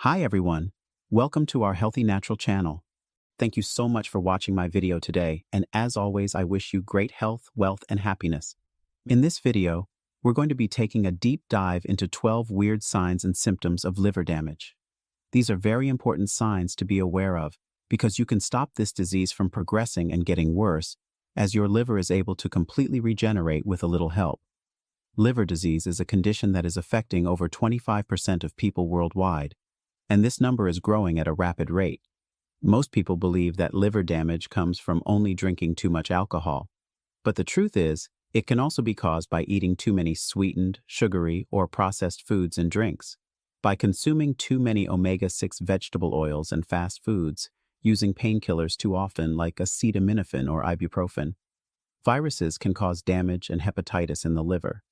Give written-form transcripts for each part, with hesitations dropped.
Hi everyone, welcome to our Healthy Natural channel. Thank you so much for watching my video today, and as always I wish you great health, wealth, and happiness. In this video, we're going to be taking a deep dive into 12 weird signs and symptoms of liver damage. These are very important signs to be aware of because you can stop this disease from progressing and getting worse, as your liver is able to completely regenerate with a little help. Liver disease is a condition that is affecting over 25% of people worldwide, and this number is growing at a rapid rate. Most people believe that liver damage comes from only drinking too much alcohol, but the truth is, it can also be caused by eating too many sweetened, sugary, or processed foods and drinks, by consuming too many omega-6 vegetable oils and fast foods, using painkillers too often like acetaminophen or ibuprofen. Viruses can cause damage and hepatitis in the liver.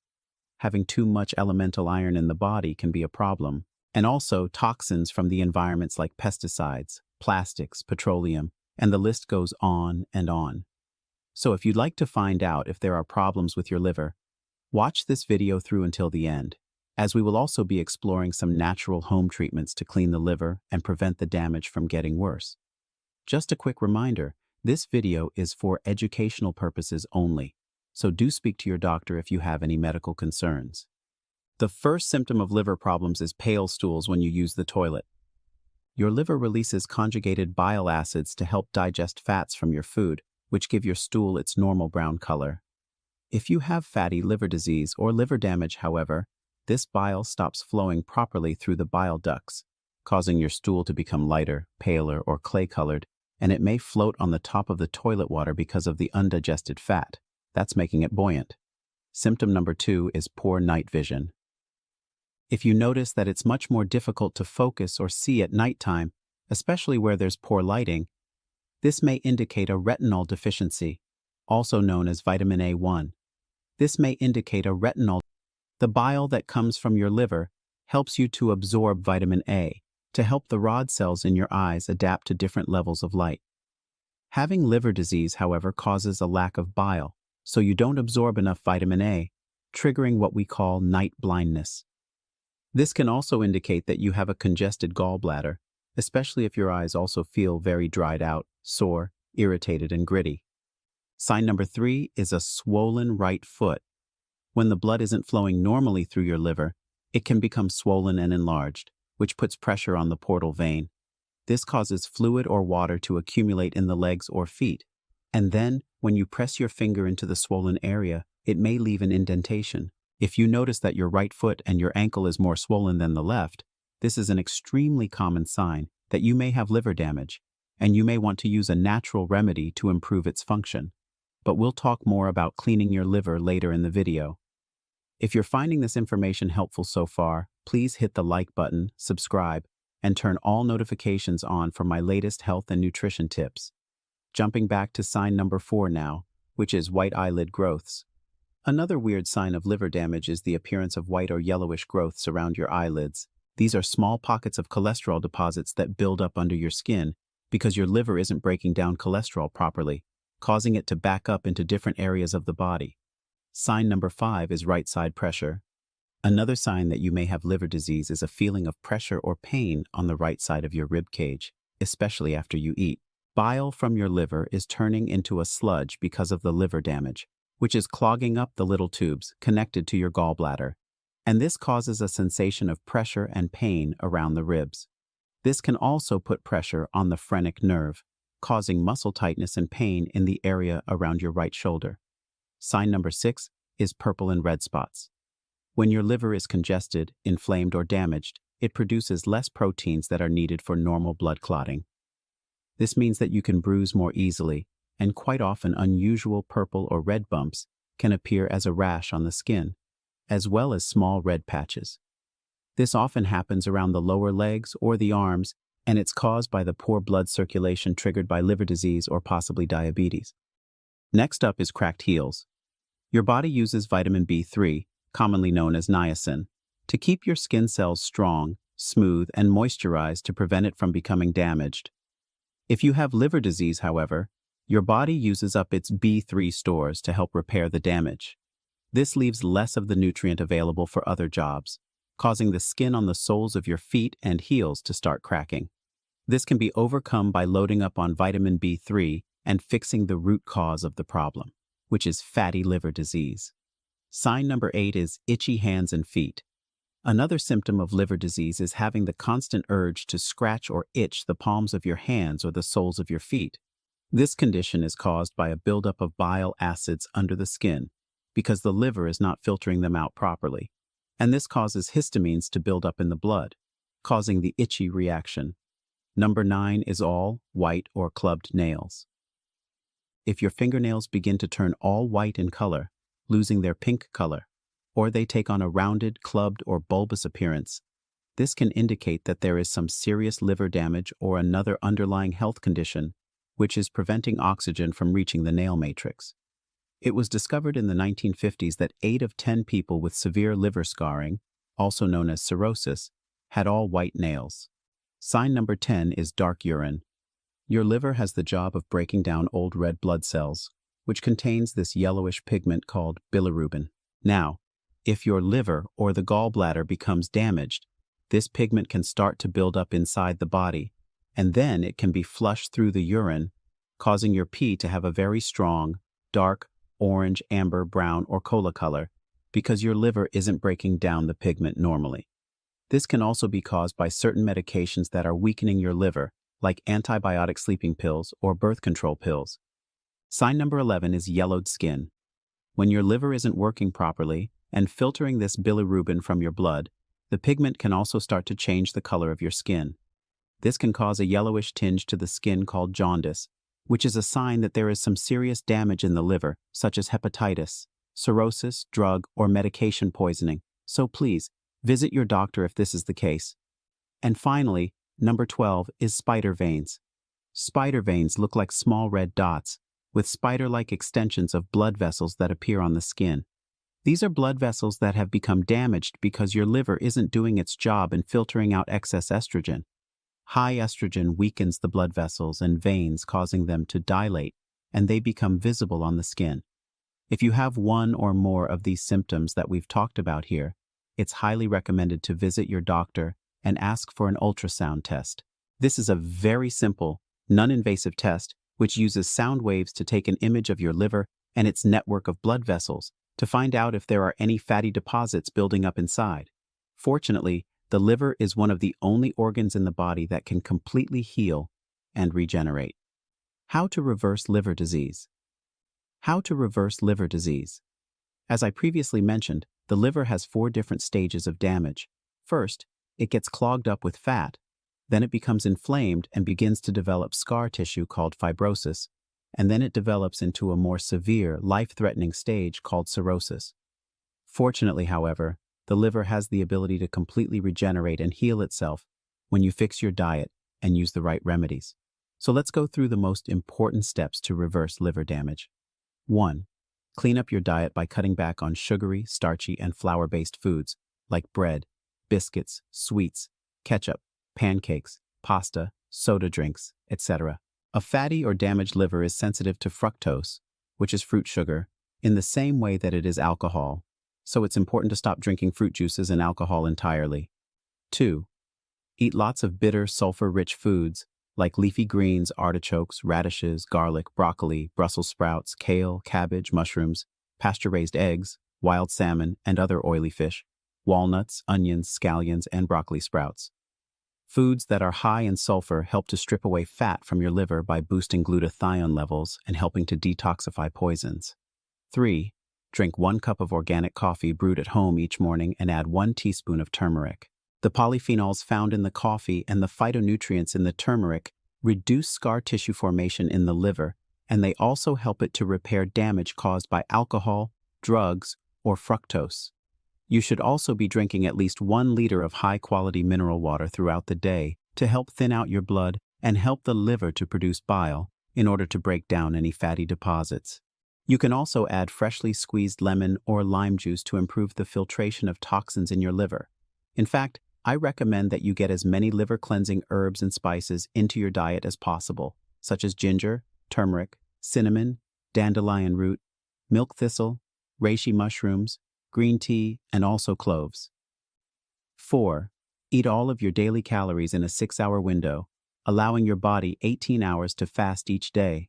Having too much elemental iron in the body can be a problem, and also toxins from the environments like pesticides, plastics, petroleum, and the list goes on and on. So if you'd like to find out if there are problems with your liver, watch this video through until the end, as we will also be exploring some natural home treatments to clean the liver and prevent the damage from getting worse. Just a quick reminder, this video is for educational purposes only, so do speak to your doctor if you have any medical concerns. The first symptom of liver problems is pale stools when you use the toilet. Your liver releases conjugated bile acids to help digest fats from your food, which give your stool its normal brown color. If you have fatty liver disease or liver damage, however, this bile stops flowing properly through the bile ducts, causing your stool to become lighter, paler, or clay-colored, and it may float on the top of the toilet water because of the undigested fat. That's making it buoyant. Symptom number 2 is poor night vision. If you notice that it's much more difficult to focus or see at nighttime, especially where there's poor lighting, this may indicate a retinol deficiency, also known as vitamin A1. This may indicate a retinol. The bile that comes from your liver helps you to absorb vitamin A to help the rod cells in your eyes adapt to different levels of light. Having liver disease, however, causes a lack of bile, so you don't absorb enough vitamin A, triggering what we call night blindness. This can also indicate that you have a congested gallbladder, especially if your eyes also feel very dried out, sore, irritated, and gritty. Sign number 3 is a swollen right foot. When the blood isn't flowing normally through your liver, it can become swollen and enlarged, which puts pressure on the portal vein. This causes fluid or water to accumulate in the legs or feet, and then, when you press your finger into the swollen area, it may leave an indentation. If you notice that your right foot and your ankle is more swollen than the left, this is an extremely common sign that you may have liver damage, and you may want to use a natural remedy to improve its function. But we'll talk more about cleaning your liver later in the video. If you're finding this information helpful so far, please hit the like button, subscribe, and turn all notifications on for my latest health and nutrition tips. Jumping back to sign number 4 now, which is white eyelid growths. Another weird sign of liver damage is the appearance of white or yellowish growths around your eyelids. These are small pockets of cholesterol deposits that build up under your skin because your liver isn't breaking down cholesterol properly, causing it to back up into different areas of the body. Sign number 5 is right side pressure. Another sign that you may have liver disease is a feeling of pressure or pain on the right side of your rib cage, especially after you eat. Bile from your liver is turning into a sludge because of the liver damage, which is clogging up the little tubes connected to your gallbladder, and this causes a sensation of pressure and pain around the ribs. This can also put pressure on the phrenic nerve, causing muscle tightness and pain in the area around your right shoulder. Sign number 6 is purple and red spots. When your liver is congested, inflamed, or damaged, it produces less proteins that are needed for normal blood clotting. This means that you can bruise more easily, and quite often unusual purple or red bumps can appear as a rash on the skin, as well as small red patches. This often happens around the lower legs or the arms, and it's caused by the poor blood circulation triggered by liver disease or possibly diabetes. Next up is cracked heels. Your body uses vitamin B3, commonly known as niacin, to keep your skin cells strong, smooth, and moisturized to prevent it from becoming damaged. If you have liver disease, however, your body uses up its B3 stores to help repair the damage. This leaves less of the nutrient available for other jobs, causing the skin on the soles of your feet and heels to start cracking. This can be overcome by loading up on vitamin B3 and fixing the root cause of the problem, which is fatty liver disease. Sign number 8 is itchy hands and feet. Another symptom of liver disease is having the constant urge to scratch or itch the palms of your hands or the soles of your feet. This condition is caused by a buildup of bile acids under the skin because the liver is not filtering them out properly, and this causes histamines to build up in the blood, causing the itchy reaction. Number 9 is all white or clubbed nails. If your fingernails begin to turn all white in color, losing their pink color, or they take on a rounded, clubbed, or bulbous appearance, this can indicate that there is some serious liver damage or another underlying health condition which is preventing oxygen from reaching the nail matrix. It was discovered in the 1950s that 8 of 10 people with severe liver scarring, also known as cirrhosis, had all white nails. Sign number 10 is dark urine. Your liver has the job of breaking down old red blood cells, which contains this yellowish pigment called bilirubin. Now, if your liver or the gallbladder becomes damaged, this pigment can start to build up inside the body, and then it can be flushed through the urine, causing your pee to have a very strong, dark, orange, amber, brown, or cola color, because your liver isn't breaking down the pigment normally. This can also be caused by certain medications that are weakening your liver, like antibiotic sleeping pills or birth control pills. Sign number 11 is yellowed skin. When your liver isn't working properly and filtering this bilirubin from your blood, the pigment can also start to change the color of your skin. This can cause a yellowish tinge to the skin called jaundice, which is a sign that there is some serious damage in the liver, such as hepatitis, cirrhosis, drug, or medication poisoning. So please, visit your doctor if this is the case. And finally, number 12 is spider veins. Spider veins look like small red dots, with spider-like extensions of blood vessels that appear on the skin. These are blood vessels that have become damaged because your liver isn't doing its job in filtering out excess estrogen. High estrogen weakens the blood vessels and veins, causing them to dilate, and they become visible on the skin. If you have one or more of these symptoms that we've talked about here, it's highly recommended to visit your doctor and ask for an ultrasound test. This is a very simple, non-invasive test which uses sound waves to take an image of your liver and its network of blood vessels to find out if there are any fatty deposits building up inside. Fortunately, the liver is one of the only organs in the body that can completely heal and regenerate. How to reverse liver disease? How to reverse liver disease? As I previously mentioned, the liver has 4 different stages of damage. First, it gets clogged up with fat. Then it becomes inflamed and begins to develop scar tissue called fibrosis, and then it develops into a more severe, life-threatening stage called cirrhosis. Fortunately, however, the liver has the ability to completely regenerate and heal itself when you fix your diet and use the right remedies. So let's go through the most important steps to reverse liver damage. 1. Clean up your diet by cutting back on sugary, starchy, and flour-based foods like bread, biscuits, sweets, ketchup, pancakes, pasta, soda drinks, etc. A fatty or damaged liver is sensitive to fructose, which is fruit sugar, in the same way that it is alcohol, so it's important to stop drinking fruit juices and alcohol entirely. 2. Eat lots of bitter, sulfur-rich foods like leafy greens, artichokes, radishes, garlic, broccoli, Brussels sprouts, kale, cabbage, mushrooms, pasture-raised eggs, wild salmon, and other oily fish, walnuts, onions, scallions, and broccoli sprouts. Foods that are high in sulfur help to strip away fat from your liver by boosting glutathione levels and helping to detoxify poisons. 3. Drink 1 cup of organic coffee brewed at home each morning and add 1 teaspoon of turmeric. The polyphenols found in the coffee and the phytonutrients in the turmeric reduce scar tissue formation in the liver, and they also help it to repair damage caused by alcohol, drugs, or fructose. You should also be drinking at least 1 liter of high-quality mineral water throughout the day to help thin out your blood and help the liver to produce bile in order to break down any fatty deposits. You can also add freshly squeezed lemon or lime juice to improve the filtration of toxins in your liver. In fact, I recommend that you get as many liver-cleansing herbs and spices into your diet as possible, such as ginger, turmeric, cinnamon, dandelion root, milk thistle, reishi mushrooms, green tea, and also cloves. 4. Eat all of your daily calories in a 6-hour window, allowing your body 18 hours to fast each day.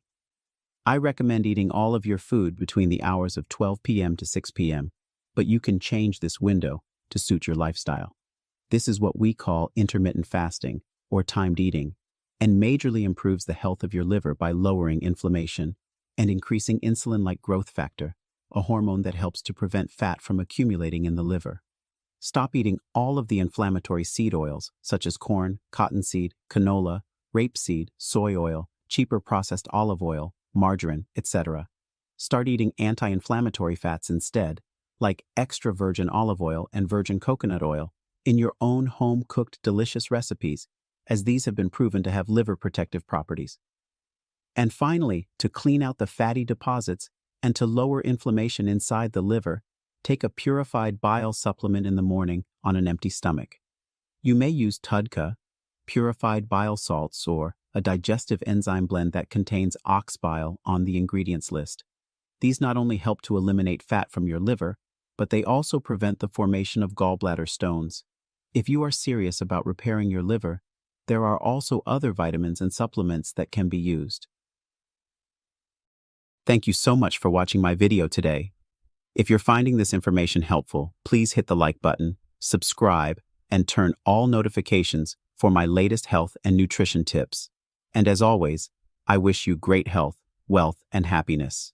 I recommend eating all of your food between the hours of 12 p.m. to 6 p.m., but you can change this window to suit your lifestyle. This is what we call intermittent fasting, or timed eating, and majorly improves the health of your liver by lowering inflammation and increasing insulin-like growth factor, a hormone that helps to prevent fat from accumulating in the liver. Stop eating all of the inflammatory seed oils, such as corn, cottonseed, canola, rapeseed, soy oil, cheaper processed olive oil, margarine, etc. Start eating anti-inflammatory fats instead, like extra virgin olive oil and virgin coconut oil, in your own home-cooked delicious recipes, as these have been proven to have liver protective properties. And finally, to clean out the fatty deposits and to lower inflammation inside the liver, take a purified bile supplement in the morning on an empty stomach. You may use TUDCA, purified bile salts, or a digestive enzyme blend that contains ox bile on the ingredients list. These not only help to eliminate fat from your liver, but they also prevent the formation of gallbladder stones. If you are serious about repairing your liver, there are also other vitamins and supplements that can be used. Thank you so much for watching my video today. If you're finding this information helpful, please hit the like button, subscribe, and turn all notifications for my latest health and nutrition tips. And as always, I wish you great health, wealth, and happiness.